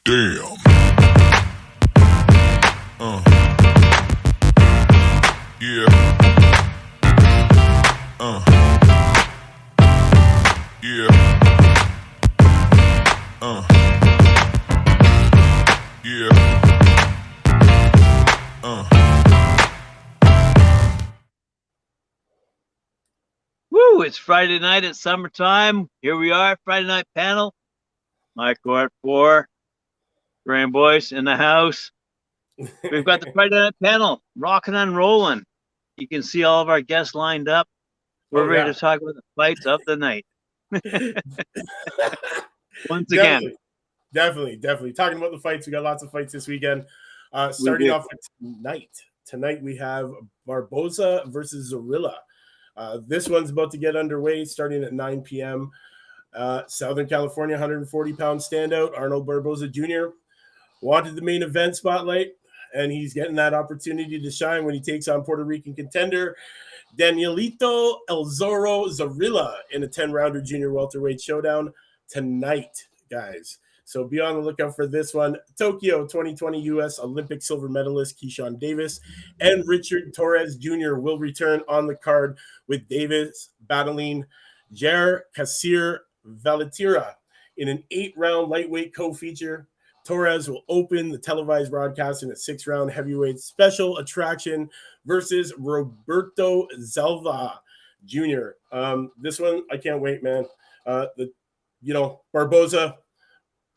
Damn. Yeah. Yeah. Yeah. Woo! It's Friday night. It's summertime. Here we are, Friday night panel. My court 4. Graham Boyce in the house. We've got the Friday night panel rocking and rolling. You can see all of our guests lined up. We're ready to talk about the fights of the night. Once again. Definitely. Talking about the fights, we got lots of fights this weekend. Starting off with tonight. Tonight we have Barboza versus Zorrilla. This one's about to get underway starting at 9 p.m. Southern California, 140-pound standout, Arnold Barboza Jr. wanted the main event spotlight, and he's getting that opportunity to shine when he takes on Puerto Rican contender Danielito El Zorro Zorrilla in a 10-rounder junior welterweight showdown tonight, guys. So be on the lookout for this one. Tokyo 2020 U.S. Olympic silver medalist Keyshawn Davis and Richard Torres Jr. will return on the card, with Davis battling Jair Kassir Valetira in an 8-round lightweight co-feature. Torres will open the televised broadcast in a 6-round heavyweight special attraction versus Roberto Zalva Jr. This one, I can't wait, man. Barboza,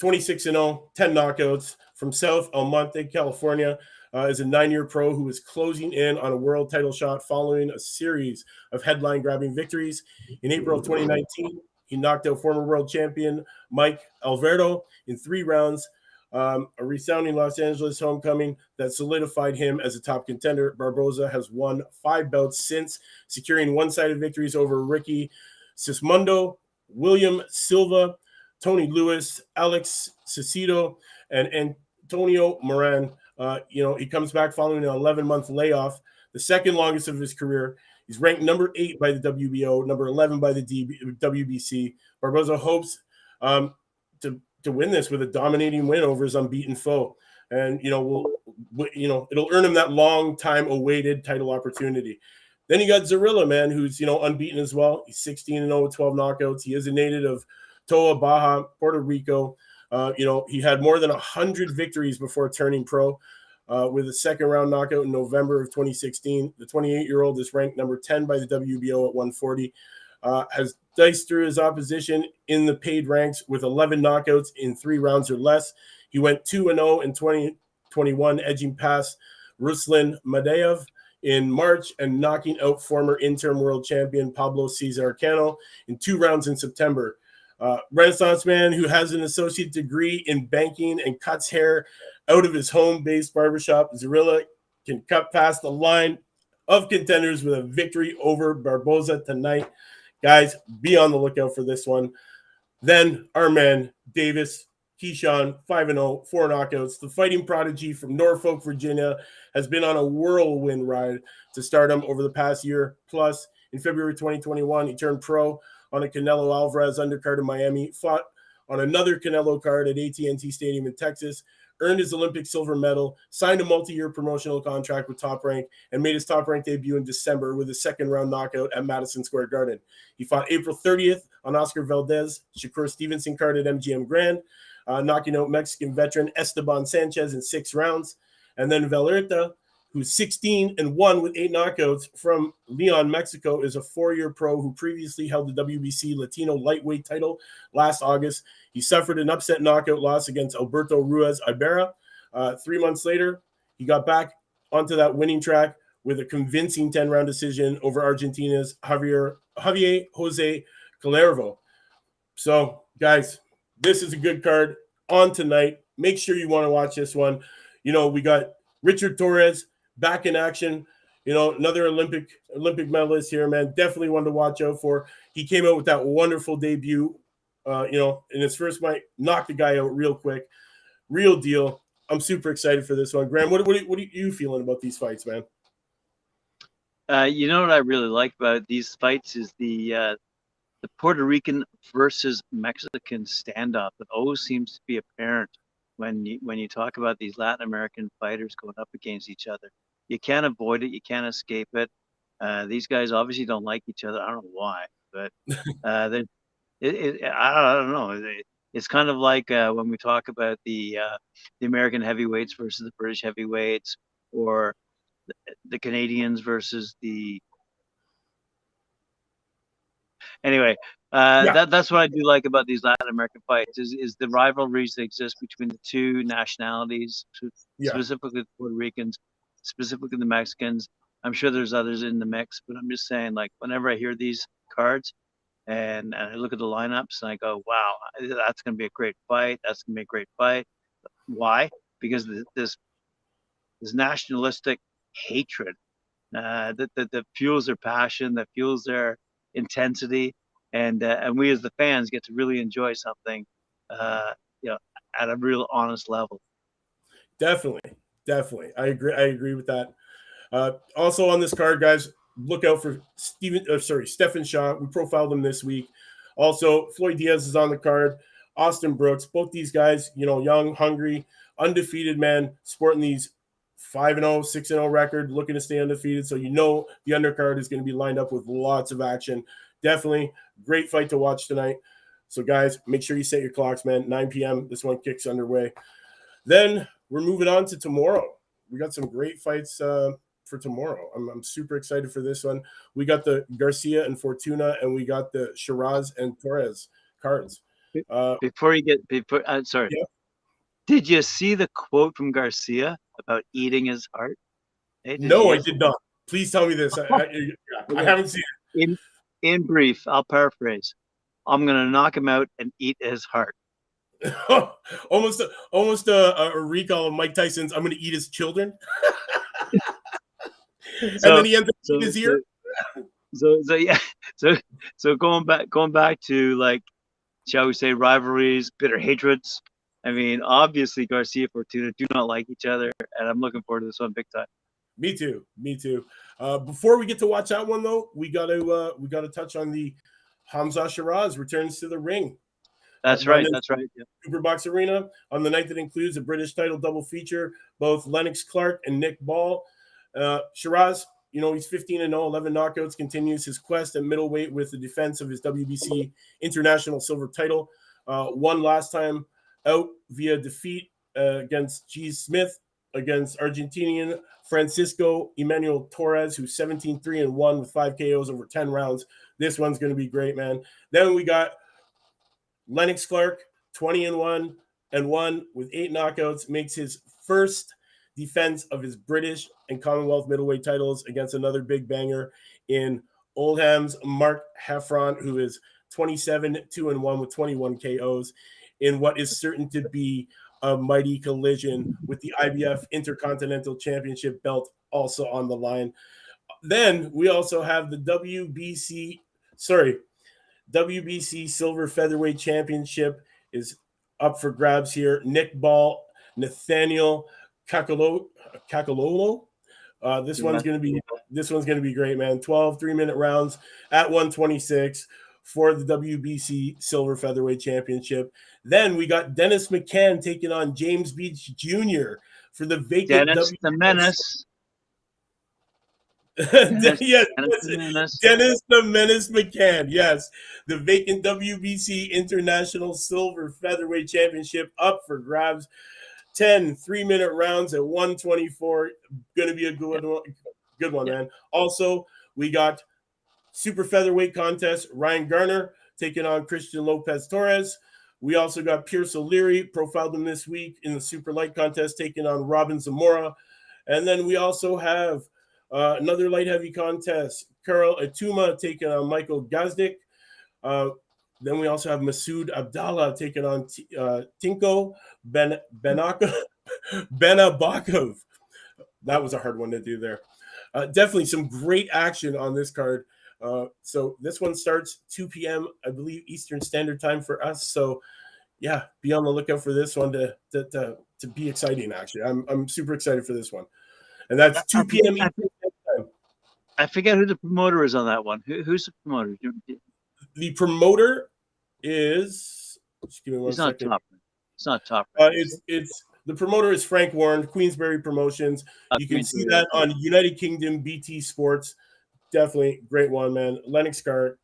26-0, 10 knockouts from South El Monte, California, is a 9-year pro who is closing in on a world title shot following a series of headline-grabbing victories. In April of 2019, he knocked out former world champion Mike Alvarado in 3 rounds, a resounding Los Angeles homecoming that solidified him as a top contender. Barboza has won 5 bouts since, securing one-sided victories over Ricky Sismundo, William Silva, Tony Lewis, Alex Cicito, and Antonio Moran. He comes back following an 11-month layoff, the second longest of his career. He's ranked number 8 by the WBO, number 11 by the WBC. Barboza hopes to win this with a dominating win over his unbeaten foe, and it'll earn him that long time awaited title opportunity. Then you got Zorrilla, man, who's unbeaten as well. He's 16-0 with 12 knockouts. He is a native of Toa Baja, Puerto Rico. He had more than 100 victories before turning pro, with a second-round knockout in November of 2016. The 28-year-old is ranked number 10 by the WBO at 140. Has diced through his opposition in the paid ranks with 11 knockouts in 3 rounds or less. He went 2-0 in 2021, edging past Ruslan Madaev in March and knocking out former interim world champion Pablo Cesar Cano in 2 rounds in September. Renaissance man who has an associate degree in banking and cuts hair out of his home-based barbershop, Zorrilla can cut past the line of contenders with a victory over Barboza tonight. Guys, be on the lookout for this one. Then our man, Davis, Keyshawn, 5-0, 4 knockouts. The fighting prodigy from Norfolk, Virginia, has been on a whirlwind ride to stardom over the past year. Plus, in February 2021, he turned pro on a Canelo Alvarez undercard in Miami, fought on another Canelo card at AT&T Stadium in Texas, earned his Olympic silver medal, signed a multi-year promotional contract with Top Rank, and made his Top Rank debut in December with a second-round knockout at Madison Square Garden. He fought April 30th on Oscar Valdez, Shakur Stevenson card at MGM Grand, knocking out Mexican veteran Esteban Sanchez in 6 rounds. And then Valerita, who's 16-1 with 8 knockouts from Leon, Mexico, is a 4-year pro who previously held the WBC Latino lightweight title last August. He suffered an upset knockout loss against Alberto Ruiz Ibarra. 3 months later, he got back onto that winning track with a convincing 10-round decision over Argentina's Javier Jose Calervo. So, guys, this is a good card on tonight. Make sure you want to watch this one. We got Richard Torres back in action, another Olympic medalist here, man. Definitely one to watch out for. He came out with that wonderful debut, in his first fight, knocked the guy out real quick. Real deal. I'm super excited for this one. Graham, what are you feeling about these fights, man? What I really like about these fights is the Puerto Rican versus Mexican standoff that always seems to be apparent when you talk about these Latin American fighters going up against each other. You can't avoid it. You can't escape it. These guys obviously don't like each other. I don't know why, but I don't know. It's kind of like when we talk about the American heavyweights versus the British heavyweights, or the Canadians versus the. Anyway, that's what I do like about these Latin American fights is the rivalries that exist between the two nationalities, specifically the Puerto Ricans, specifically the Mexicans. I'm sure there's others in the mix, but I'm just saying, like, whenever I hear these cards and I look at the lineups and I go, wow, that's going to be a great fight. That's going to be a great fight. Why? Because this nationalistic hatred that fuels their passion, that fuels their intensity, and we as the fans get to really enjoy something, at a real honest level. Definitely, I agree with that. Also on this card, guys, look out for Stephen Shaw. We profiled him this week. Also, Floyd Diaz is on the card. Austin Brooks, both these guys, young, hungry, undefeated, man, sporting these 5-0, 6-0 record, looking to stay undefeated. So the undercard is going to be lined up with lots of action. Definitely great fight to watch tonight. So, guys, make sure you set your clocks, man. 9 p.m. This one kicks underway. Then we're moving on to tomorrow. We got some great fights for tomorrow. I'm super excited for this one. We got the Garcia and Fortuna, and we got the Shiraz and Torres cards. Sorry. Yeah. Did you see the quote from Garcia about eating his heart? No, I did not. Please tell me this. I haven't seen it. In brief, I'll paraphrase. I'm going to knock him out and eat his heart. almost a recall of Mike Tyson's "I'm going to eat his children." And then he ends up eating his ear. So going back to, like, shall we say, rivalries, bitter hatreds. I mean, obviously Garcia and Fortuna do not like each other, and I'm looking forward to this one big time. Me too. Before we get to watch that one, though, we got to touch on the Haros Shiraz returns to the ring. That's right. Yeah. Superbox Arena on the night that includes a British title double feature, both Lennox Clark and Nick Ball. Shiraz, he's 15-0, 11 knockouts, continues his quest at middleweight with the defense of his WBC international silver title. Won last time out via defeat against G. Smith, against Argentinian Francisco Emmanuel Torres, who's 17-3-1 with 5 KOs over 10 rounds. This one's going to be great, man. Then we got Lennox Clark, 20-1 with 8 knockouts, makes his first defense of his British and Commonwealth middleweight titles against another big banger in Oldham's Mark Heffron, who is 27-2-1 with 21 KOs in what is certain to be a mighty collision with the IBF Intercontinental Championship belt also on the line. Then we also have the WBC Silver Featherweight Championship is up for grabs here. Nick Ball, Nathaniel Kakalolo. This one's gonna be great, man. 12 3-minute rounds at 126 for the WBC Silver Featherweight Championship. Then we got Dennis McCann taking on James Beach Jr. for the vacant Dennis the Menace. Dennis the Menace McCann. Yes, the vacant WBC International Silver Featherweight Championship up for grabs. 10 3-minute rounds at 124. Going to be a good one, man. Also, we got super featherweight contest. Ryan Garner taking on Christian Lopez Torres. We also got Pierce O'Leary, profiled him this week in the super light contest, taking on Robin Zamora. And then we also have another light heavy contest. Karol Atuma taking on Michael Gazdik. Then we also have Masood Abdallah taking on Tinko Benabakov. That was a hard one to do there. Definitely some great action on this card. So this one starts 2 p.m., I believe, Eastern Standard Time for us. So, yeah, be on the lookout for this one to be exciting, actually. I'm super excited for this one. And that's 2 p.m. Eastern Standard Time. I forget who the promoter is on that one. Who's the The promoter is – just give me one second. It's not top rank. It's the promoter is Frank Warren, Queensberry Promotions. You can see that on United Kingdom BT Sports. Definitely great one, man. Lennox Clark,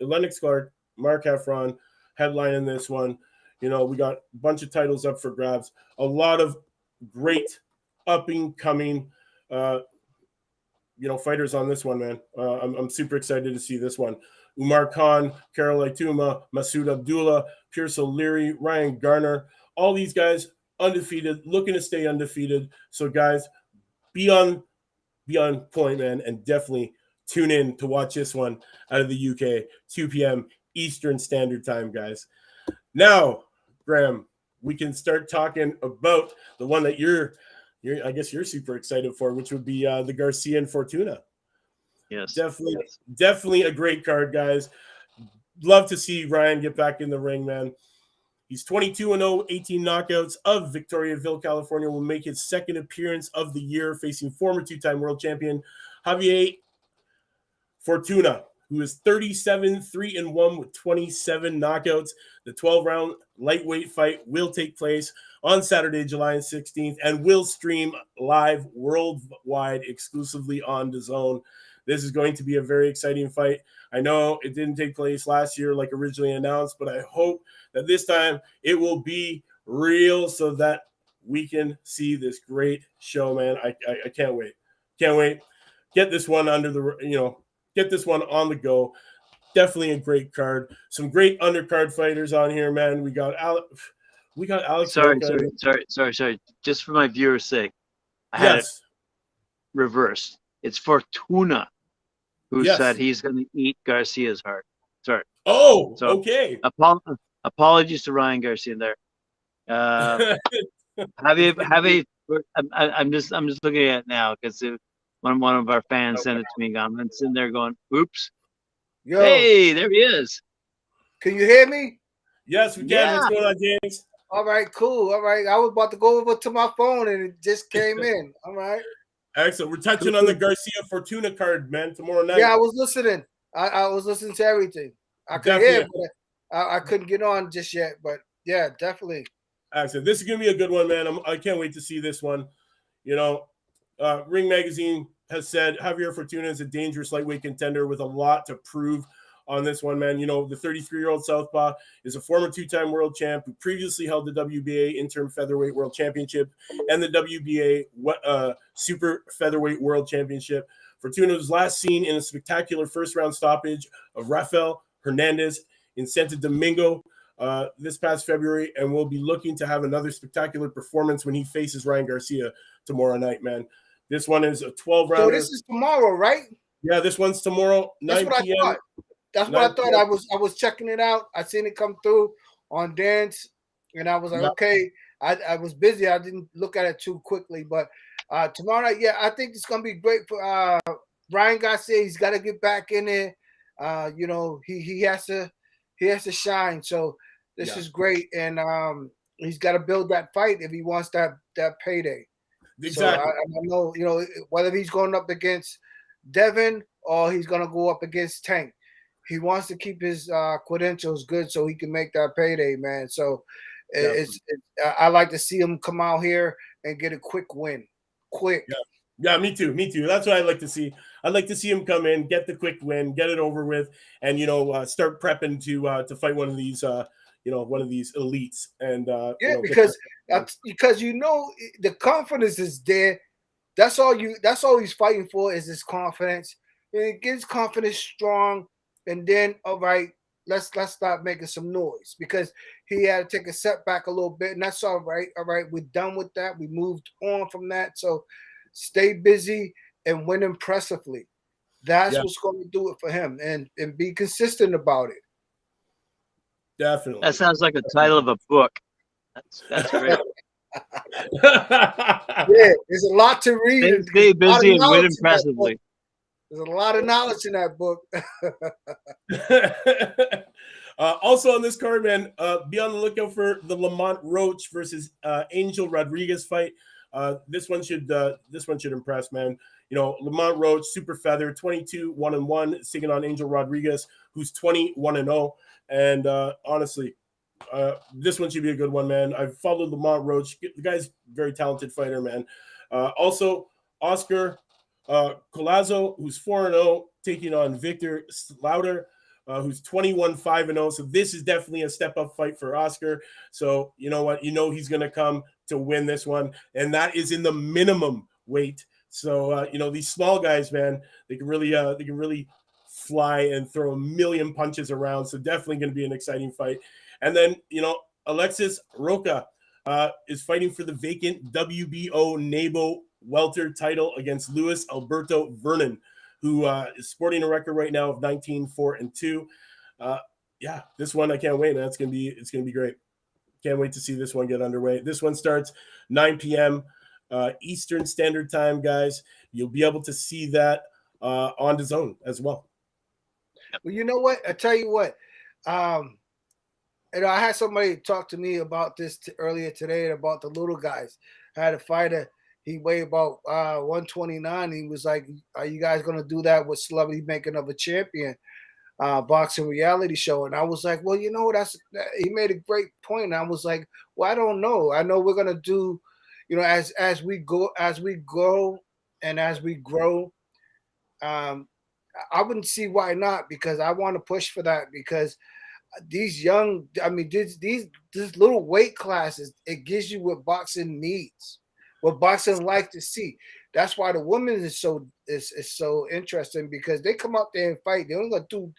Mark Heffron headlining this one. You know, we got a bunch of titles up for grabs. A lot of great up and coming fighters on this one, man. I'm super excited to see this one. Umar Khan, Carol Aituma, Masood Abdullah, Pierce O'Leary, Ryan Garner, all these guys undefeated, looking to stay undefeated. So guys, be on point, man, and definitely tune in to watch this one out of the UK, 2 p.m. Eastern Standard Time, guys. Now, Graham, we can start talking about the one that you're super excited for, which would be the Garcia and Fortuna. Yes. Definitely a great card, guys. Love to see Ryan get back in the ring, man. He's 22-0, 18 knockouts of Victoriaville, California. Will make his second appearance of the year, facing former two-time world champion Javier Fortuna, who is 37-3-1 with 27 knockouts. The 12-round lightweight fight will take place on Saturday, July 16th, and will stream live worldwide exclusively on DAZN. This is going to be a very exciting fight. I know it didn't take place last year like originally announced, but I hope that this time it will be real so that we can see this great show, man. I can't wait. Can't wait. Get this one get this one on the go. Definitely a great card. Some great undercard fighters on here, man. We got Alex. Sorry. Just for my viewers' sake, I had it reversed. It's Fortuna who said he's going to eat Garcia's heart. Sorry. Oh, okay. Apologies to Ryan Garcia there. I'm just looking at it now because one of our fans sent it to me. I'm sitting there going, "Oops." Yo, hey, there he is. Can you hear me? Yes, we can. Yeah. What's going on, James? All right, cool. All right, I was about to go over to my phone and it just came in. All right. Excellent. We're touching on the Garcia Fortuna card, man, tomorrow night. Yeah, I was listening. I was listening to everything. I could hear, but I couldn't get on just yet. But yeah, definitely. Excellent. This is gonna be a good one, man. I can't wait to see this one. You know, Ring Magazine has said Javier Fortuna is a dangerous lightweight contender with a lot to prove on this one, man. You know, the 33-year-old Southpaw is a former two-time world champ who previously held the WBA interim featherweight world championship and the WBA super featherweight world championship. Fortuna was last seen in a spectacular first-round stoppage of Rafael Hernandez in Santo Domingo this past February, and will be looking to have another spectacular performance when he faces Ryan Garcia tomorrow night, man. This one is a 12-rounder. So this is tomorrow, right? Yeah, this one's tomorrow, 9 p.m. That's what I thought. I was checking it out. I seen it come through on Dance, and I was like, okay. I was busy. I didn't look at it too quickly, but tomorrow night, yeah, I think it's gonna be great for Ryan Garcia. He's got to get back in there. You know, he has to shine. So this is great, and he's got to build that fight if he wants that payday. Exactly. So I know, you know, whether he's going up against Devin or he's gonna go up against Tank. He wants to keep his credentials good so he can make that payday, man. So I like to see him come out here and get a quick win. Quick. Yeah, me too. That's what I'd like to see. I'd like to see him come in, get the quick win, get it over with, and start prepping to fight one of these one of these elites. And because the confidence is there. That's all he's fighting for is his confidence. And it gets confidence strong. And then, all right, let's start making some noise because he had to take a setback a little bit, and that's all right. All right, we're done with that. We moved on from that. So stay busy and win impressively. That's what's going to do it for him, and be consistent about it. Definitely. That sounds like a title of a book. That's great. Yeah, there's a lot to read. Stay busy and win impressively. There's a lot of knowledge in that book. Also on this card, man, be on the lookout for the Lamont Roach versus Angel Rodriguez fight. This one should impress, man. You know, Lamont Roach, super feather, 22-1-1, taking on Angel Rodriguez, who's 21-0. And honestly, This one should be a good one, man. I've followed Lamont Roach. The guy's a very talented fighter, man. Also, Oscar Collazo, who's 4-0, taking on Victor Slaughter, who's 21-5-0. So this is definitely a step-up fight for Oscar. So you know what? You know he's going to come to win this one, and that is in the minimum weight. So you know, these small guys, man, they can really fly and throw a million punches around. So definitely going to be an exciting fight. And then, you know, Alexis Roca is fighting for the vacant WBO NABO welter title against Luis Alberto Vernon, who is sporting a record right now of 19-4-2. Yeah, this one I can't wait, man. It's gonna be great. Can't wait to see this one get underway. This one starts 9 p.m. Eastern Standard Time, guys. You'll be able to see that on the zone as well. Well, you know what? I tell you what. And I had somebody talk to me about this earlier today about the little guys. I had a fighter. He weighed about 129. He was like, "Are you guys going to do that with Celebrity Making of a Champion boxing reality show?" And I was like, "Well, you know, he made a great point." And I was like, "Well, I don't know. I know we're going to do, you know, as we go and as we grow. I wouldn't see why not, because I want to push for that, because these young, I mean, these little weight classes, it gives you what boxing needs, what boxing like to see. That's why the women is so interesting, because they come out there and fight. They only gonna do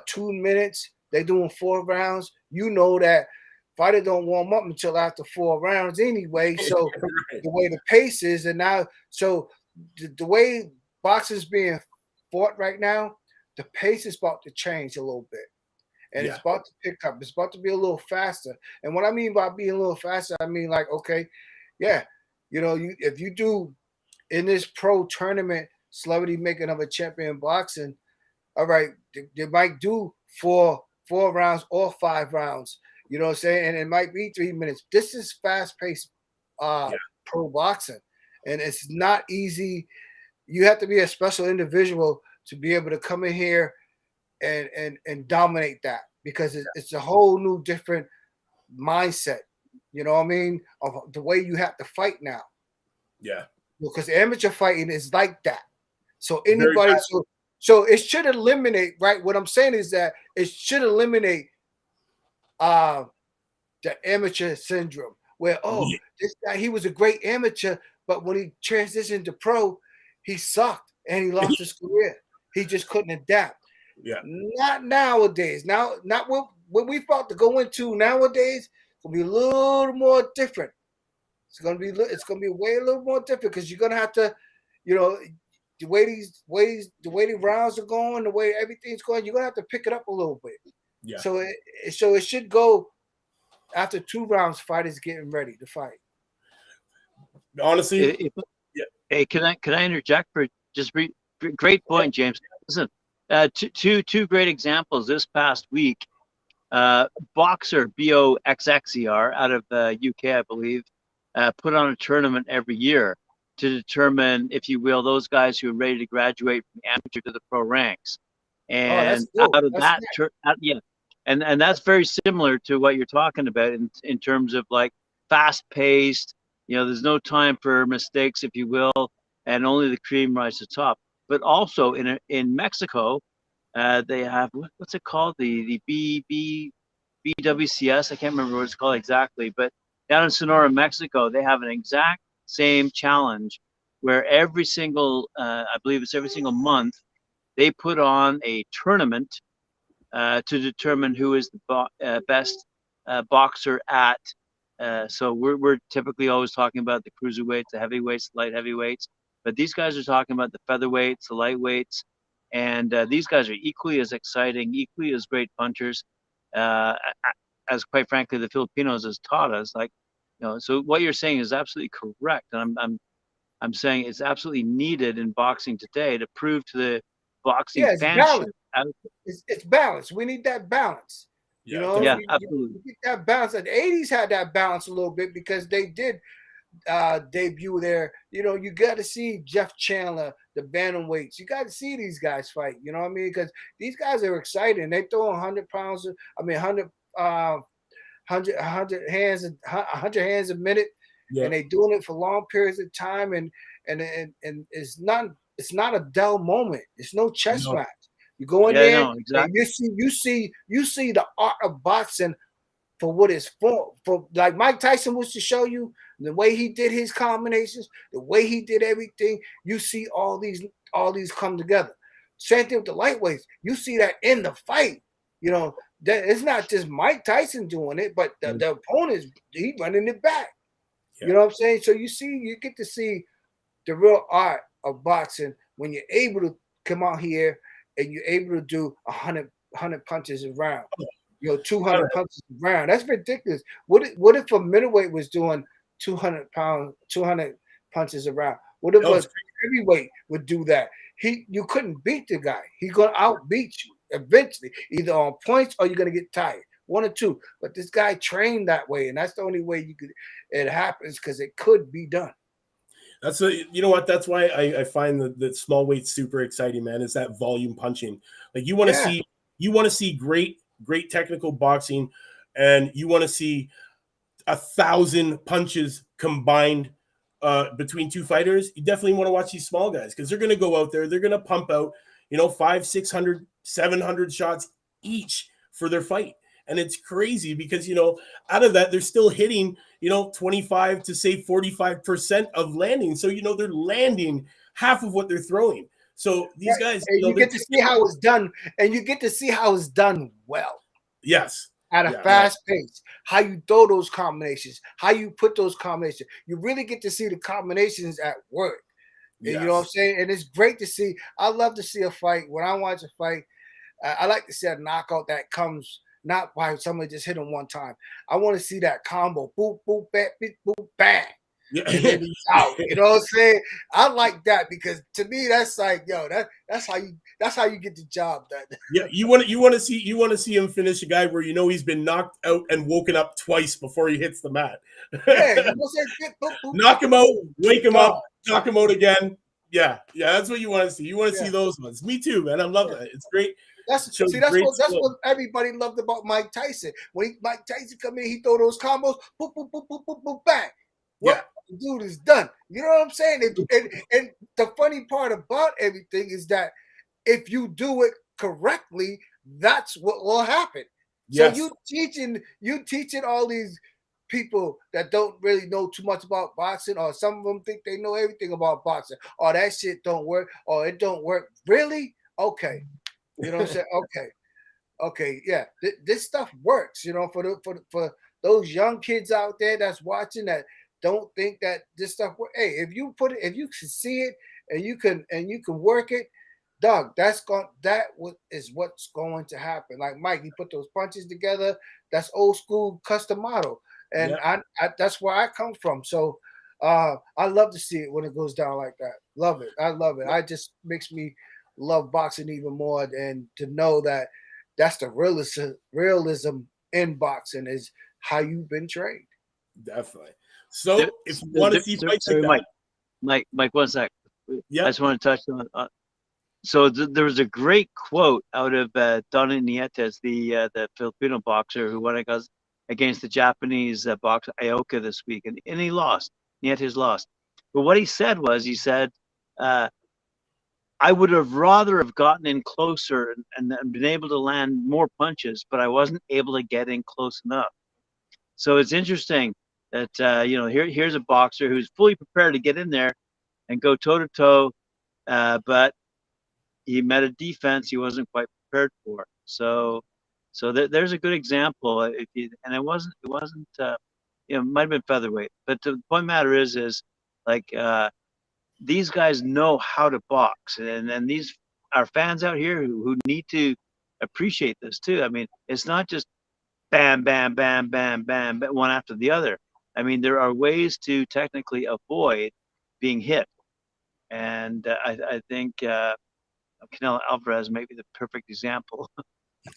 2 minutes. They're doing 4 rounds. You know that fighter don't warm up until after 4 rounds anyway. So the way the pace is, and now so the way boxing's being fought right now, the pace is about to change a little bit. And it's about to pick up. It's about to be a little faster. And what I mean by being a little faster, I mean, like, okay, yeah, you know, if you do in this pro tournament, Celebrity Making of a Champion boxing, all right, they might do four rounds or 5 rounds. You know what I'm saying? And it might be 3 minutes. This is fast-paced pro boxing. And it's not easy. You have to be a special individual to be able to come in here and dominate that, because it's a whole new different mindset, you know what I mean, of the way you have to fight now. Yeah, because amateur fighting is like that. So anybody, so it should eliminate, right? What I'm saying is that it should eliminate the amateur syndrome, where this guy, he was a great amateur, but when he transitioned to pro, he sucked and he lost his career. He just couldn't adapt. Yeah. Not nowadays. Now, not what we about to go into nowadays. It's gonna be a little more different. It's gonna be way a little more different, because you're gonna have to, you know, the way the rounds are going, the way everything's going, you're gonna have to pick it up a little bit. Yeah. So it should go after 2 rounds. Fighters getting ready to fight. Honestly, Hey, can I interject for just brief? Great point, James. Listen. Two great examples this past week. Boxer BOXXER out of UK, I believe, put on a tournament every year to determine, if you will, those guys who are ready to graduate from amateur to the pro ranks. And out of that, and that's very similar to what you're talking about in terms of like fast-paced. You know, there's no time for mistakes, if you will, and only the cream rises to the top. But also in Mexico, they have what's it called, the BWCS. I can't remember what it's called exactly, but down in Sonora, Mexico, they have an exact same challenge where every single, I believe it's every single month, they put on a tournament to determine who is the best boxer at. So we're typically always talking about the cruiserweights, the heavyweights, the light heavyweights. But these guys are talking about the featherweights, the lightweights, and these guys are equally as exciting, equally as great punchers, as quite frankly the Filipinos has taught us. Like, you know, so what you're saying is absolutely correct, and I'm saying it's absolutely needed in boxing today to prove to the boxing fanship. It's balance. We need that balance. You know, absolutely. You get that balance. And the 80s had that balance a little bit, because they did debut there. You know, you got to see Jeff Chandler, the bantamweights. You got to see these guys fight. You know what I mean? Because these guys are exciting. They throw 100 pounds. I mean, 100 100 hands, 100 hands a minute, and they doing it for long periods of time, and it's not a dull moment. It's no chess match. You go in there, no, exactly. and you see the art of boxing for what it's for. For like Mike Tyson was to show you the way he did his combinations, the way he did everything. You see all these come together. Same thing with the lightweights. You see that in the fight. You know, that it's not just Mike Tyson doing it, but the opponents, he running it back. You know what I'm saying? So you get to see the real art of boxing when you're able to come out here and you're able to do 100 punches a round. 200 punches a round. That's ridiculous. What if a middleweight was doing 200 punches a round? What if a heavyweight would do that? You couldn't beat the guy. He's gonna outbeat you eventually, either on points or you're gonna get tired. One or two. But this guy trained that way, and that's the only way it happens, because it could be done. You know what? That's why I find the small weight super exciting, man. Is that volume punching? Like you want to see great technical boxing, and you want to see 1,000 punches combined between two fighters. You definitely want to watch these small guys, because they're going to go out there, they're going to pump out 500, 600, 700 shots each for their fight. And it's crazy because, out of that, they're still hitting, 25 to say 45% of landing. So, they're landing half of what they're throwing. So these guys, you get to see how it's done, and you get to see how it's done well. Yes. At a fast pace, how you throw those combinations, how you put those combinations. You really get to see the combinations at work. Yes. You know what I'm saying? And it's great to see. I love to see a fight. When I watch a fight, I like to see a knockout that comes not by somebody just hit him one time. I want to see that combo. Boop, boop, bang, boop, bang. Yeah. And then he's out. You know what I'm saying? I like that, because to me that's like, that's how you get the job done. Yeah, you want to see him finish a guy where he's been knocked out and woken up twice before he hits the mat. Yeah, knock him out, wake him up, knock him out again. Yeah, that's what you want to see. You want to see those ones. Me too, man. I love that. It's great. That's what everybody loved about Mike Tyson. When Mike Tyson come in, he throw those combos, boop, boop, boop, boop, boop, boop, bang. What the dude is done. You know what I'm saying? And the funny part about everything is that if you do it correctly, that's what will happen. Yes. So you teaching all these people that don't really know too much about boxing, or some of them think they know everything about boxing, or that shit don't work, or it don't work. Really? Okay. You know what I'm saying? Okay, yeah. This stuff works, for those young kids out there that's watching that don't think that this stuff works. Hey, if you can see it and you can work it, dog, that is what's going to happen. Like Mike, he put those punches together. That's old school custom model. And I that's where I come from. So I love to see it when it goes down like that. Love it. I love it. It just makes me love boxing even more, and to know that that's the realism in boxing is how you've been trained. Definitely. So if you want to see fights like that, Mike, 1 sec. Yeah, I just want to touch on. So there was a great quote out of Donny Nietes, the Filipino boxer who won against the Japanese boxer Ioka this week, and he lost. Nietes lost. But what he said, I would have rather have gotten in closer and been able to land more punches, but I wasn't able to get in close enough. So it's interesting that here's a boxer who's fully prepared to get in there and go toe to toe, but he met a defense he wasn't quite prepared for. So there's a good example. And it wasn't it might have been featherweight, but the point matter is like these guys know how to box, and these are fans out here who need to appreciate this too. I mean, it's not just bam, bam, bam, bam, bam, one after the other. I mean, there are ways to technically avoid being hit, and I think Canelo Alvarez may be the perfect example.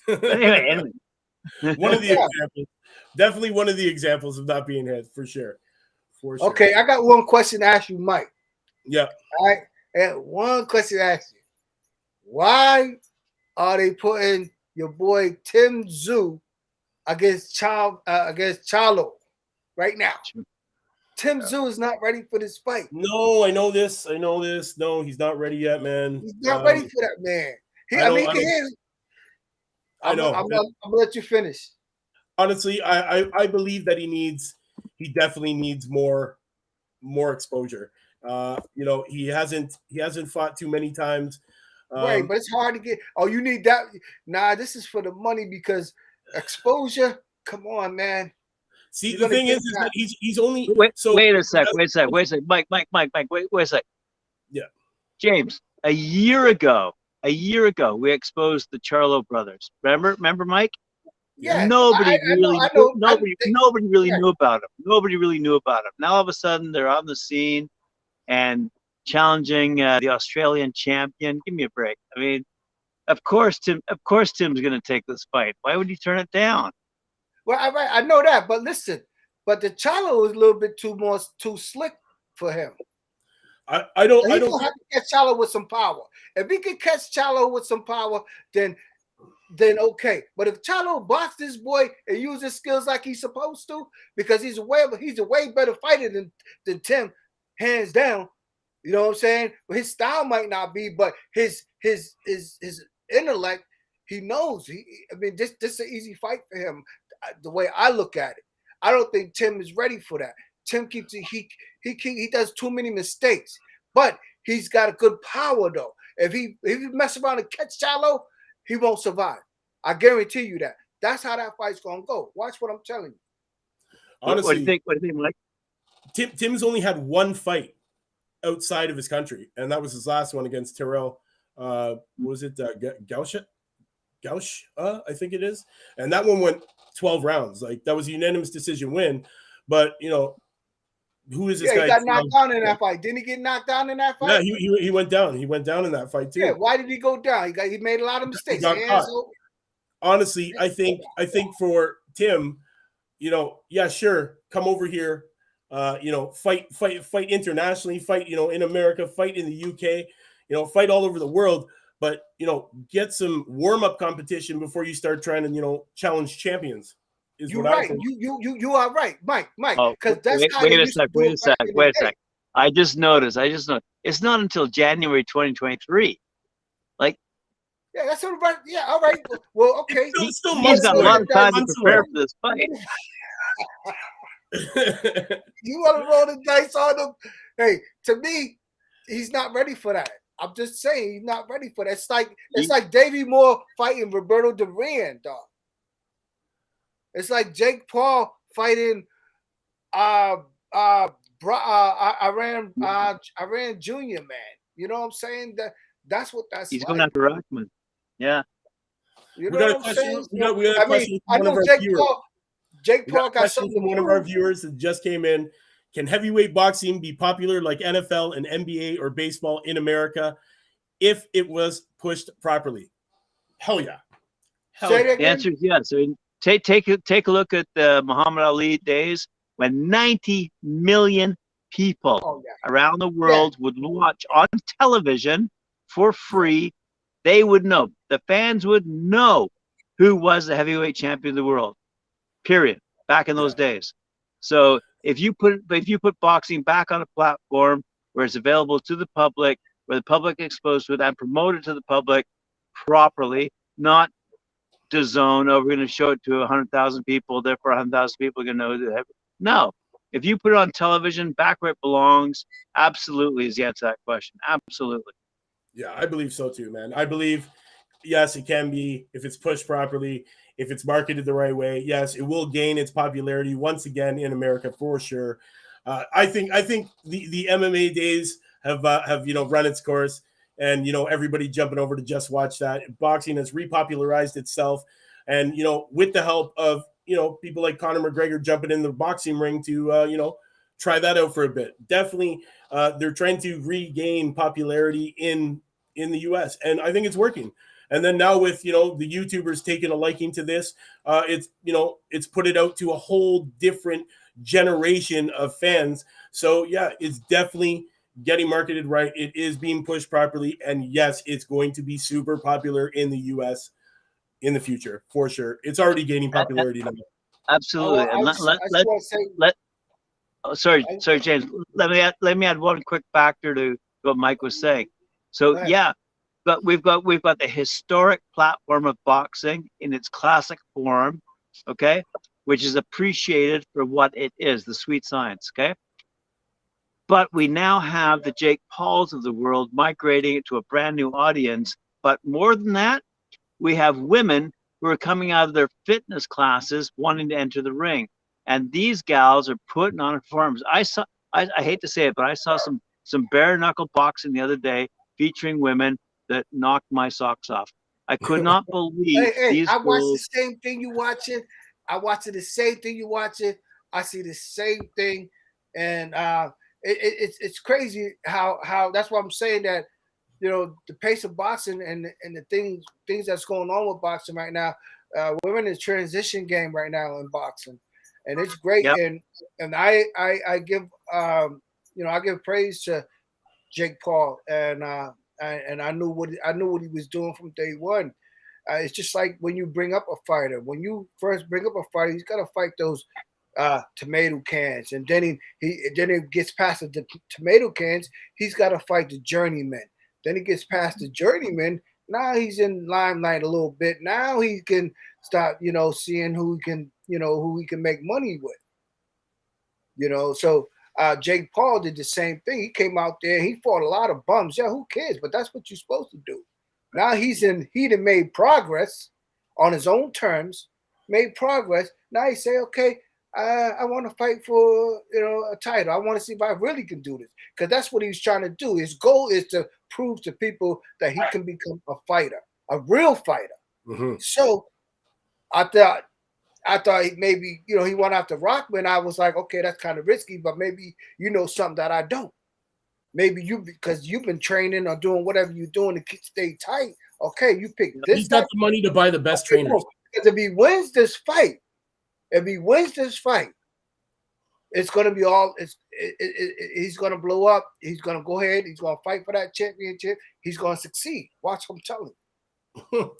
But anyway. One of the examples, definitely one of the examples of not being hit, for sure. Okay, I got one question to ask you, Mike. Yeah. All right. And one question to ask you. Why are they putting your boy Tim Tszyu against Charlo right now. Tim Tszyu is not ready for this fight. No, I know this. No, he's not ready yet, man. He's not ready for that, man. I'm gonna let you finish. Honestly, I believe that he definitely needs more exposure. He hasn't fought too many times. Right, but it's hard to get. Oh, you need that. Nah, this is for the money because exposure. Come on, man. See, the thing is that he's only. Wait a sec. Mike, wait a sec. Yeah. James, a year ago, we exposed the Charlo brothers. Remember, Mike? Yeah. Nobody really knew about them. Nobody really knew about them. Now all of a sudden they're on the scene and challenging the Australian champion. Give me a break. I mean, of course Tim's going to take this fight. Why would he turn it down? Well, I know that, but listen, but the Charlo is a little bit too slick for him. I don't have to catch Charlo with some power. If he can catch Charlo with some power, then okay. But if Charlo box this boy and use his skills like he's supposed to, because he's a way better fighter than Tim, hands down. You know what I'm saying? His style might not be, but his intellect, he knows. This is an easy fight for him. The way I look at it, I don't think Tim is ready for that. Tim he does too many mistakes, but he's got a good power though. If he mess around and catch Charlo, he won't survive. I guarantee you that. That's how that fight's gonna go. Watch what I'm telling you. Honestly, what do you think, Mike? Tim's only had one fight outside of his country, and that was his last one against Terrell. Was it Gauch? I think it is. And that one went 12 rounds. Like that was a unanimous decision win. But who is this guy? He got knocked down in that fight. Didn't he get knocked down in that fight? Yeah, he went down. He went down in that fight too. Yeah, why did he go down? He made a lot of mistakes. Honestly, I think for Tim, yeah, sure, come over here, fight internationally, fight, in America, fight in the UK, fight all over the world. But, get some warm-up competition before you start trying to, challenge champions. You're right. You are right, Mike. Because wait a sec. I just noticed. It's not until January 2023. Yeah, that's all right. Yeah, all right. Well, okay. He's got a lot of time to prepare for this fight. You want to roll the dice on him? Hey, to me, he's not ready for that. I'm just saying he's not ready for that. It's like Davey Moore fighting Roberto Duran, dog. It's like Jake Paul fighting Iran Jr., man. You know what I'm saying? That's what that's He's like. going after Rockman. Yeah. You know what I'm saying? We got a question from one of our viewers. Jake Paul got something from one of our viewers that just came in. Can heavyweight boxing be popular like NFL and NBA or baseball in America if it was pushed properly? Hell yeah. The answer is yes. I mean, take a look at the Muhammad Ali days when 90 million people around the world would watch on television for free. They would know. The fans would know who was the heavyweight champion of the world. Period. Back in those days. So if you put boxing back on a platform where it's available to the public, where the public is exposed to it and promoted to the public properly, not DAZN, we're going to show it to 100,000 people, therefore 100,000 people are going to know that. No. If you put it on television, back where it belongs, absolutely is the answer to that question. Absolutely. Yeah, I believe so too, man. I believe, yes, it can be if it's pushed properly, if it's marketed the right way. Yes, it will gain its popularity once again in America for sure. I think the MMA days have run its course, and everybody jumping over to just watch that. Boxing has repopularized itself, and with the help of people like Conor McGregor jumping in the boxing ring to try that out for a bit. Definitely, they're trying to regain popularity in the U.S. and I think it's working. And then now with the YouTubers taking a liking to this, it's put it out to a whole different generation of fans. So yeah, it's definitely getting marketed right. It is being pushed properly, and yes, it's going to be super popular in the U.S. in the future for sure. It's already gaining popularity now. Absolutely. And sorry, James. Let me add one quick factor to what Mike was saying. So yeah, but we've got the historic platform of boxing in its classic form, okay, which is appreciated for what it is, the sweet science, okay. But we now have the Jake Pauls of the world migrating it to a brand new audience. But more than that, we have women who are coming out of their fitness classes wanting to enter the ring. And these gals are putting on performances. I hate to say it, but I saw some bare knuckle boxing the other day featuring women that knocked my socks off. I could not believe these I watch girls. the same thing you watching. I watch the same thing you watching. I see the same thing. And it's crazy how that's why I'm saying that, you know, the pace of boxing and the things that's going on with boxing right now. We're in a transition game right now in boxing, and it's great. Yep. And I give I give praise to Jake Paul, and I knew what he was doing from day one. It's just like when you bring up a fighter. When you first bring up a fighter, he's got to fight those tomato cans, and then he gets past the tomato cans. He's got to fight the journeyman. Then he gets past the journeyman. Now he's in limelight a little bit. Now he can start, seeing who he can make money with. So Jake Paul did the same thing. He came out there. He fought a lot of bums. Yeah, who cares? But that's what you're supposed to do. Now he done made progress on his own terms. Made progress. Now he say, okay, I want to fight for a title. I want to see if I really can do this, because that's what he's trying to do. His goal is to prove to people that he can become a fighter, a real fighter. Mm-hmm. So I thought maybe he went after Rockman. I was like, okay, that's kind of risky, but maybe something that I don't. Maybe because you've been training or doing whatever you're doing to stay tight. Okay, you pick this. He's got the money to buy the best trainers. Because if he wins this fight, it's going to be all. He's going to blow up. He's going to go ahead. He's going to fight for that championship. He's going to succeed. Watch him tell him.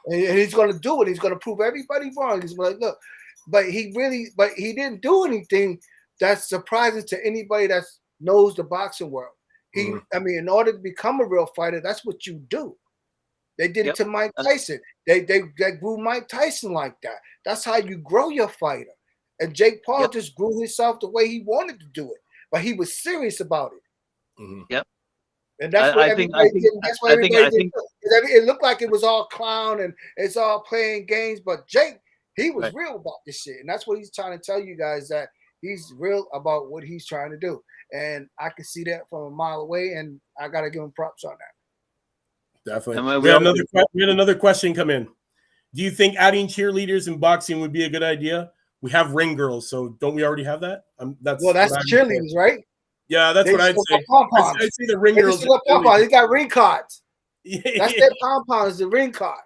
And he's going to do it. He's going to prove everybody wrong. He's like, look, but he didn't do anything that's surprising to anybody that knows the boxing world. In order to become a real fighter, that's what you do. They did it to Mike Tyson. They grew Mike Tyson like that. That's how you grow your fighter. And Jake Paul just grew himself the way he wanted to do it, but he was serious about it. Mm-hmm. Yep. And that's what everybody did. That's what everybody did. It looked like it was all clown and it's all playing games, but Jake, he was real about this shit. And that's what he's trying to tell you guys, that he's real about what he's trying to do. And I can see that from a mile away, and I got to give him props on that. Definitely. We had another question come in. Do you think adding cheerleaders in boxing would be a good idea? We have ring girls, so don't we already have that? That's cheerleaders, right? Yeah, that's what I'd say. I'd say the ring girls. They got ring cards. That's their pom-poms, the ring card.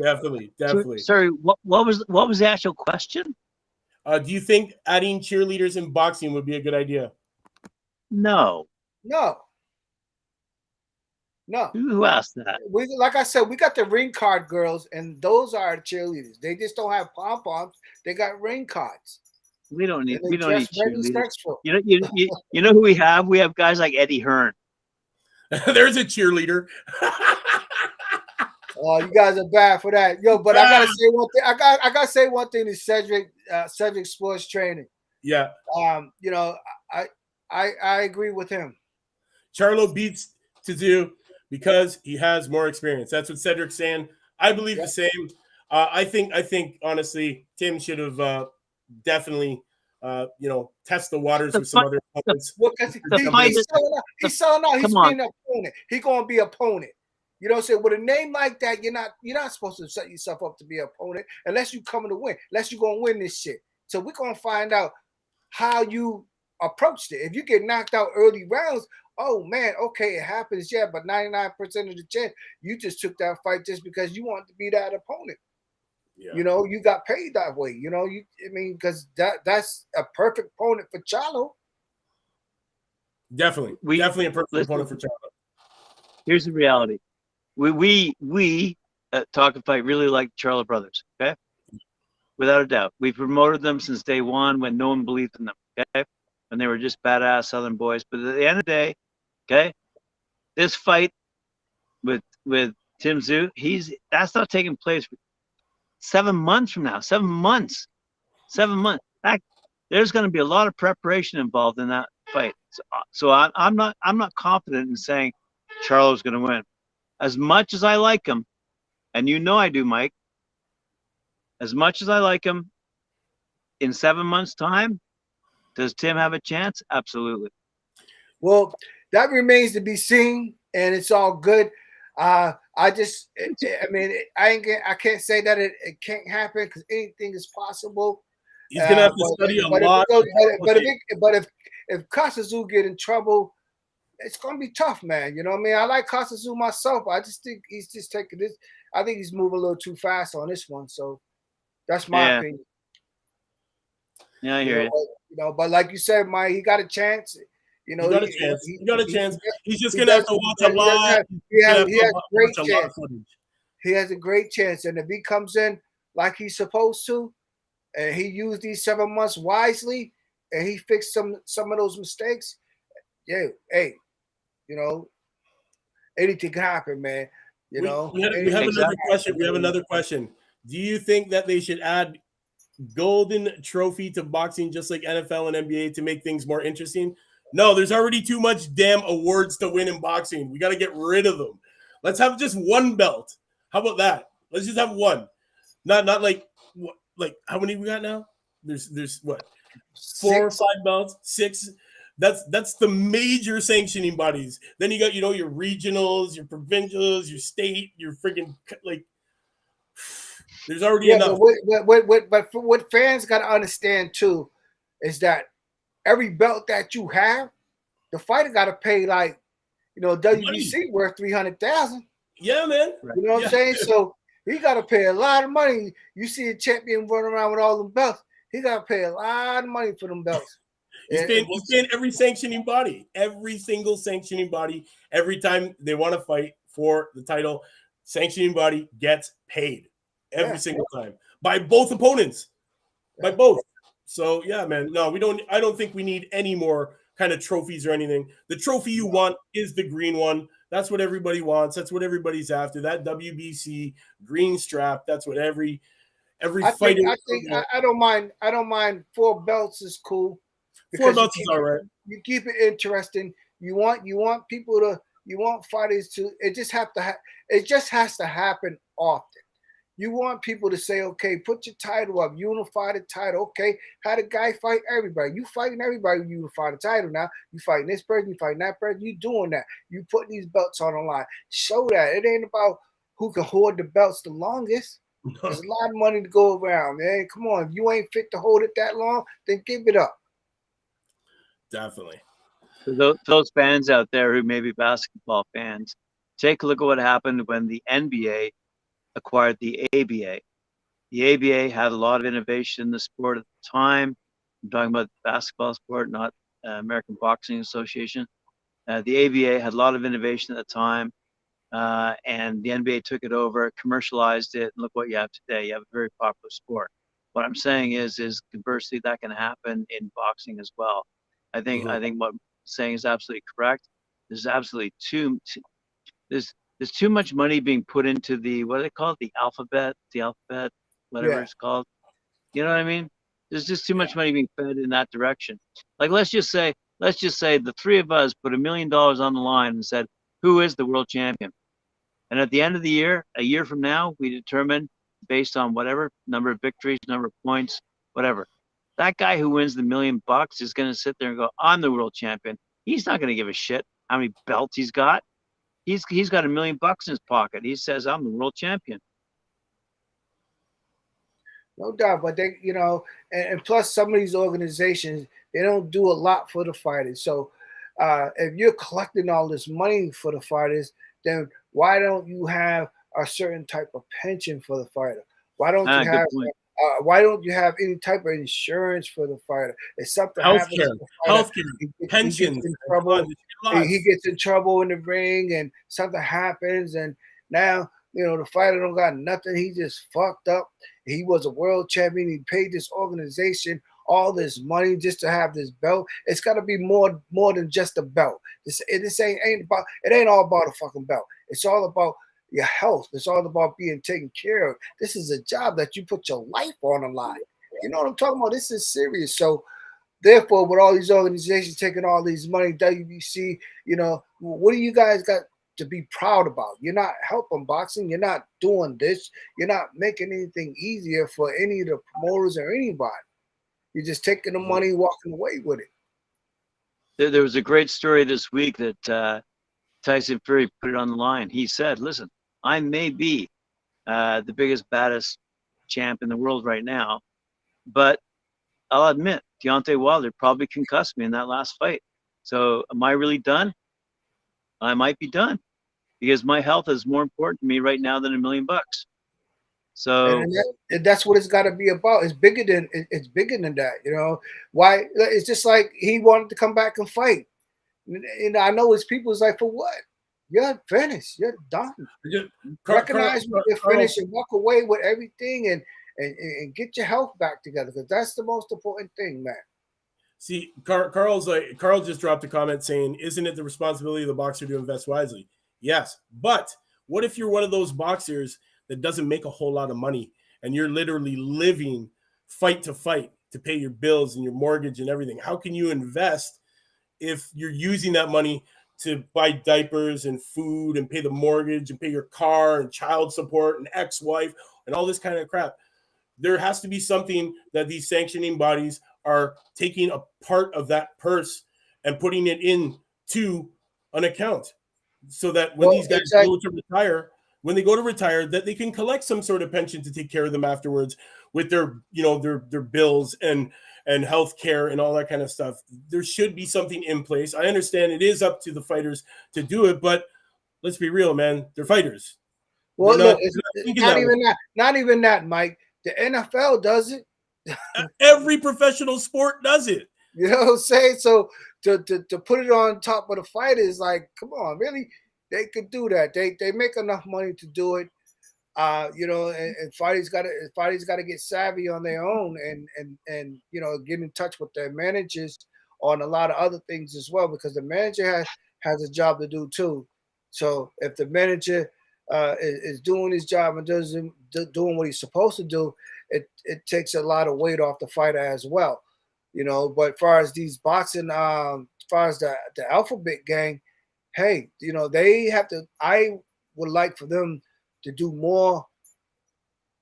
Definitely. Sorry, what was the actual question? Do you think adding cheerleaders in boxing would be a good idea? No. Who asked that? Like I said, we got the ring card girls, and those are cheerleaders. They just don't have pom-poms. They got ring cards. We don't need cheerleaders. You know who we have? We have guys like Eddie Hearn. There's a cheerleader. Oh, you guys are bad for that. Yo, but I gotta say one thing. I gotta say one thing to Cedric Sports Training. Yeah. I agree with him. Charlo beats Tzu because he has more experience. That's what Cedric's saying. I believe the same. I think honestly, Tim should have definitely test the waters with some other opponents. He's selling out. He's being an opponent. He's gonna be opponent. You know what I'm saying? With a name like that, you're not supposed to set yourself up to be an opponent unless you coming to win, unless you're gonna win this shit. So we're gonna find out how you approached it. If you get knocked out early rounds, oh man, okay, it happens, yeah, but 99% of the chance you just took that fight just because you wanted to be that opponent. Yeah. You got paid that way. Because that's a perfect opponent for Charlo. Definitely a perfect opponent for Charlo. Here's the reality. We Talkin Fight really like Charlo brothers. Okay, without a doubt, we promoted them since day one when no one believed in them. Okay, when they were just badass Southern boys. But at the end of the day, okay, this fight with Tim Tszyu, that's not taking place for 7 months from now. 7 months. 7 months. There's going to be a lot of preparation involved in that fight. So I'm not confident in saying Charlo's going to win. As much as I like him, and you know I do, Mike, as much as I like him, in 7 months' time, does Tim have a chance? Absolutely. Well, that remains to be seen, and it's all good. I mean, I can't say that it can't happen because anything is possible. He's gonna have to study a lot. But if Kasazu get in trouble, it's gonna be tough, man. You know what I mean? I like Kasazu myself. I just think he's just taking this. I think he's moving a little too fast on this one. So that's my opinion. Yeah, I hear you. But like you said, Mike, he got a chance. He got a chance. He's just gonna have to watch a lot. He has a great chance. He has a great chance, and if he comes in like he's supposed to, and he used these 7 months wisely, and he fixed some of those mistakes, anything can happen, man. We have another question. We have another question. Do you think that they should add golden trophy to boxing just like NFL and NBA to make things more interesting? No, there's already too much damn awards to win in boxing. We got to get rid of them. Let's have just one belt. How about that? Let's just have one. Not like how many we got now? There's what? 4 or 5 belts? 6. That's the major sanctioning bodies. Then you got your regionals, your provincials, your state, your freaking like. There's already enough. But what fans got to understand too is that every belt that you have, the fighter got to pay WBC worth $300,000. Yeah, man. You know what I'm saying? So he got to pay a lot of money. You see a champion running around with all them belts. He got to pay a lot of money for them belts. He's paying every sanctioning body, every single sanctioning body. Every time they want to fight for the title, sanctioning body gets paid every single time by both opponents, by both. So yeah, man. No, we don't. I don't think we need any more kind of trophies or anything. The trophy you want is the green one. That's what everybody wants. That's what everybody's after. That WBC green strap. That's what every fighter. I don't mind. I don't mind. 4 belts is cool. 4 belts is all right. You keep it interesting. You want people to. You want fighters to. It just has to happen often. You want people to say, okay, put your title up, unify the title. Okay, how the guy fight everybody? You fighting everybody, you unify the title now. You fighting this person, you fighting that person. You doing that. You putting these belts on the line. Show that. It ain't about who can hold the belts the longest. There's a lot of money to go around, man. Come on. If you ain't fit to hold it that long, then give it up. Definitely. For those fans out there who may be basketball fans, take a look at what happened when the NBA acquired the ABA. The ABA had a lot of innovation in the sport at the time. I'm talking about the basketball sport, not American Boxing Association. The ABA had a lot of innovation at the time, and the NBA took it over, commercialized it, and look what you have today. You have a very popular sport. What I'm saying is conversely, that can happen in boxing as well. I think what I'm saying is absolutely correct. There's absolutely there's too much money being put into the, what do they call it? The alphabet, whatever it's called. You know what I mean? There's just too much money being fed in that direction. Like, let's just say the 3 of us put $1 million on the line and said, who is the world champion? And at the end of the year, a year from now, we determine based on whatever number of victories, number of points, whatever. That guy who wins the $1 million is going to sit there and go, I'm the world champion. He's not going to give a shit how many belts he's got. He's got $1 million in his pocket. He says, I'm the world champion. No doubt, but they, and plus some of these organizations, they don't do a lot for the fighters. So if you're collecting all this money for the fighters, then why don't you have a certain type of pension for the fighter? Why don't you have? Why don't you have any type of insurance for the fighter? If something happens to the fighter, pensions, he gets in trouble in the ring, and something happens, and now You know, the fighter don't got nothing. He just fucked up. He was a world champion. He paid this organization all this money just to have this belt. It's got to be more than just a belt. This ain't about. It ain't all about a fucking belt. It's all about your health. It's all about being taken care of. This is a job that you put your life on the line. You know what I'm talking about? This is serious. So therefore, with all these organizations taking all these money, WBC, you know, what do you guys got to be proud about? You're not helping boxing. You're not doing this. You're not making anything easier for any of the promoters or anybody. You're just taking the money, walking away with it. There was a great story this week that Tyson Fury put it on the line. He said, listen, I may be the biggest, baddest champ in the world right now, but I'll admit, Deontay Wilder probably concussed me in that last fight. So am I really done? I might be done because my health is more important to me right now than $1 million. So and that's what it's got to be about. It's bigger than that. You know why? It's just like he wanted to come back and fight. And I know his people is like, for what? You're finished. You're done. Recognize when you're finished and walk away with everything and get your health back together, because that's the most important thing, man. See, Carl just dropped a comment saying, isn't it the responsibility of the boxer to invest wisely? Yes. But what if you're one of those boxers that doesn't make a whole lot of money and you're literally living fight to fight to pay your bills and your mortgage and everything? How can you invest if you're using that money to buy diapers and food and pay the mortgage and pay your car and child support and ex-wife and all this kind of crap? There has to be something that these sanctioning bodies are taking a part of that purse and putting it into an account so that when these guys go to retire, when they go to retire, that they can collect some sort of pension to take care of them afterwards with their, you know, their bills and health care and all that kind of stuff. There should be something in place. I understand it is up to the fighters to do it, but let's be real, man. They're fighters. Well, look, it's not even that, Mike. The NFL does it. Every professional sport does it. You know what I'm saying? So to put it on top of the fighters, like, come on, really? They could do that. They make enough money to do it. You know, and fighters got to get savvy on their own and you know, get in touch with their managers on a lot of other things as well, because the manager has a job to do too. So if the manager is doing his job and doing what he's supposed to do, it takes a lot of weight off the fighter as well. You know, but as far as these boxing, as far as the Alphabet gang, hey, you know, they have to. I would like for them to do more,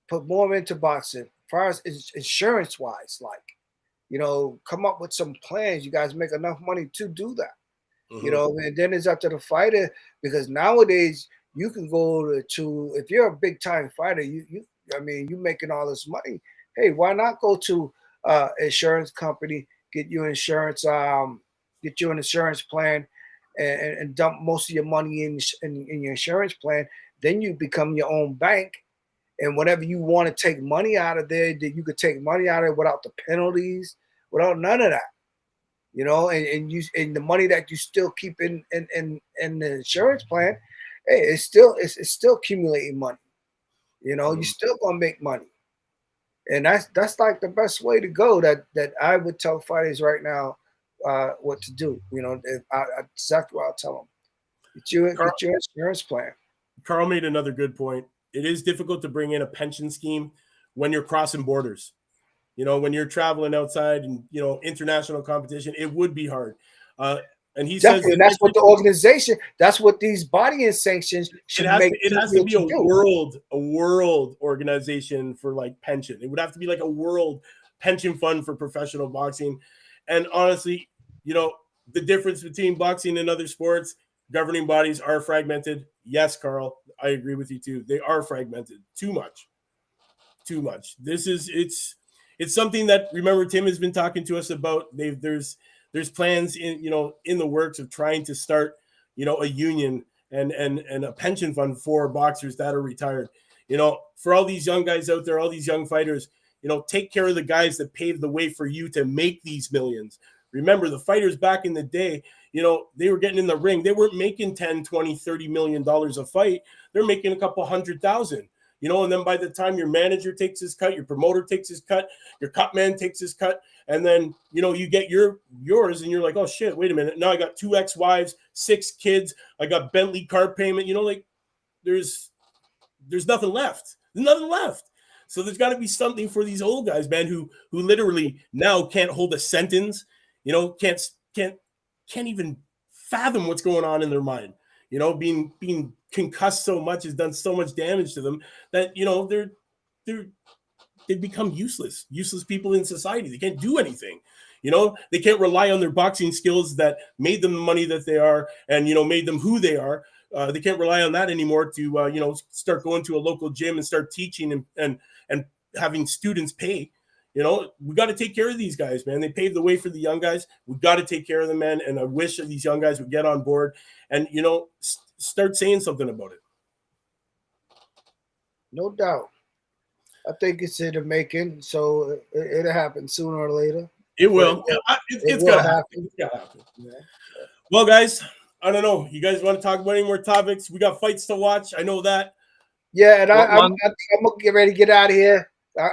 put more into boxing. As far as insurance wise, like, you know, come up with some plans. You guys make enough money to do that. Mm-hmm. You know, and then it's up to the fighter, because nowadays you can go to if you're a big time fighter, you making all this money. Hey, why not go to insurance company, get you insurance, get you an insurance plan, and dump most of your money in your insurance plan. Then you become your own bank, and whenever you want to take money out of there, that you could take money out of it without the penalties, without none of that. You know, and the money that you still keep in the insurance plan, hey, it's still accumulating money. You know, you're still gonna make money. And that's like the best way to go that I would tell fighters right now what to do. You know, exactly what I'll tell them. Get your insurance plan. Carl made another good point. It is difficult to bring in a pension scheme when you're crossing borders. You know, when you're traveling outside and, you know, international competition, it would be hard. And he definitely, says that's what the organization, that's what these bodying sanctions should make. It has to be a world organization for like pension. It would have to be like a world pension fund for professional boxing. And honestly, you know, the difference between boxing and other sports, governing bodies are fragmented. Yes, Carl, I agree with you too. They are fragmented. Too much. It's something that, remember, Tim has been talking to us about. There's plans in the works of trying to start, you know, a union and a pension fund for boxers that are retired. You know, for all these young guys out there, all these young fighters, you know, take care of the guys that paved the way for you to make these millions. Remember, the fighters back in the day, you know, they were getting in the ring. They weren't making 10, 20, $30 million a fight. They're making a couple 100,000, you know, and then by the time your manager takes his cut, your promoter takes his cut, your cut man takes his cut, and then, you know, you get yours and you're like, oh shit, wait a minute. Now I got 2 ex-wives, 6 kids. I got Bentley car payment, you know, like there's nothing left. There's nothing left. So there's got to be something for these old guys, man, who literally now can't hold a sentence, you know, can't even fathom what's going on in their mind. You know, being concussed so much has done so much damage to them that, you know, they become useless people in society. They can't do anything. You know, they can't rely on their boxing skills that made them the money that they are and, you know, made them who they are. They can't rely on that anymore to, you know, start going to a local gym and start teaching and having students pay. You know, we got to take care of these guys, man. They paved the way for the young guys. We got to take care of them, man. And I wish that these young guys would get on board and, you know, start saying something about it. No doubt. I think it's in the making, so it'll happen sooner or later. It will. It's going to happen. It's going to happen. Yeah. Well, guys, I don't know. You guys want to talk about any more topics? We got fights to watch. I know that. Yeah, and I'm going to get ready to get out of here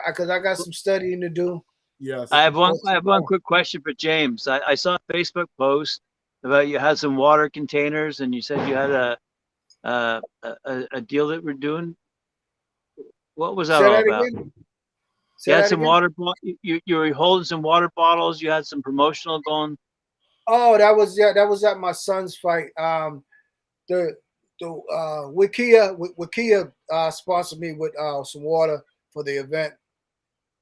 because I got some studying to do. Yes. I have one quick question for James. I saw a Facebook post about you had some water containers and you said you had a deal that we're doing. What was that all about? You had some water. You were holding some water bottles. You had some promotional going. Oh, that was at my son's fight. The Wikia sponsored me with some water for the event,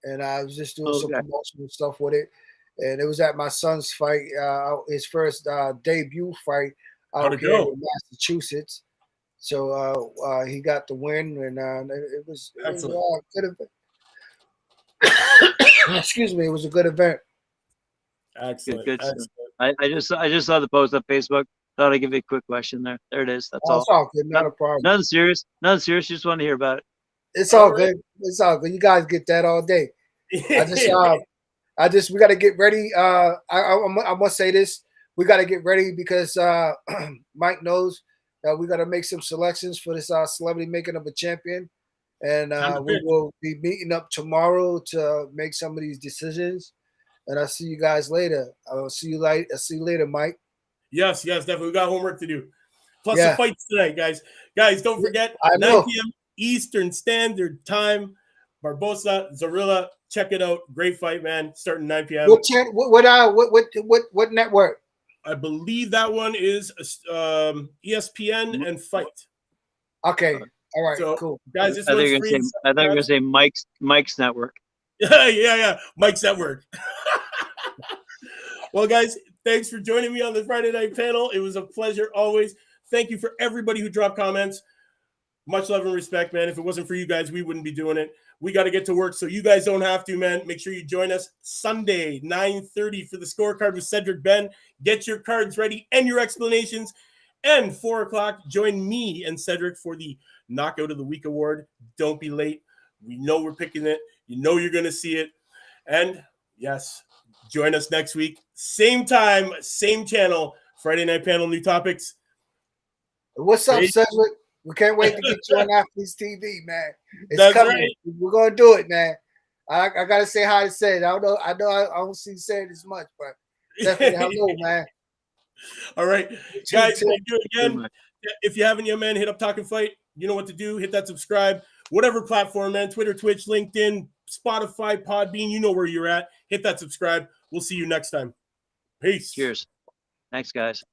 and I was just doing some promotional stuff with it. And it was at my son's fight, his first debut fight out here in Massachusetts. So he got the win, and it was a good event. Excuse me, it was a good event. Excellent. Good. I just saw the post on Facebook. Thought I'd give you a quick question there. There it is. That's all. It's all good. Not a problem. Nothing serious. Just want to hear about it. It's all good. It's all good. You guys get that all day. We got to get ready. I must say this. We got to get ready because Mike knows that we got to make some selections for this celebrity making of a champion. And we will be meeting up tomorrow to make some of these decisions. And I'll see you guys later. I'll see you later, Mike. Yes, definitely. We got homework to do. Plus the fights tonight, guys. Guys, don't forget, 9 p.m. Eastern Standard Time. Barboza, Zorrilla. Check it out. Great fight, man. Starting 9 p.m. What network? I believe that one is ESPN and Fight. Okay. All right. So, cool. Guys, this I thought one's you free. were going to say Mike's network. Yeah. Mike's network. Well, guys, thanks for joining me on the Friday night panel. It was a pleasure always. Thank you for everybody who dropped comments. Much love and respect, man. If it wasn't for you guys, we wouldn't be doing it. We got to get to work, so you guys don't have to, man. Make sure you join us Sunday, 9:30 for the scorecard with Cedric Ben. Get your cards ready and your explanations. And 4 o'clock, join me and Cedric for the Knockout of the Week award. Don't be late. We know we're picking it. You know you're going to see it. And, yes, join us next week. Same time, same channel. Friday Night Panel, new topics. What's up, Cedric? We can't wait to get you on Athletes TV, man. That's coming. Right. We're going to do it, man. I got to say hi to Ced. I don't see Ced as much, but definitely hello, man. All right, guys, thank you again. If you haven't yet, man, hit up Talkin Fight. You know what to do. Hit that subscribe. Whatever platform, man, Twitter, Twitch, LinkedIn, Spotify, Podbean, you know where you're at. Hit that subscribe. We'll see you next time. Peace. Cheers. Thanks, guys.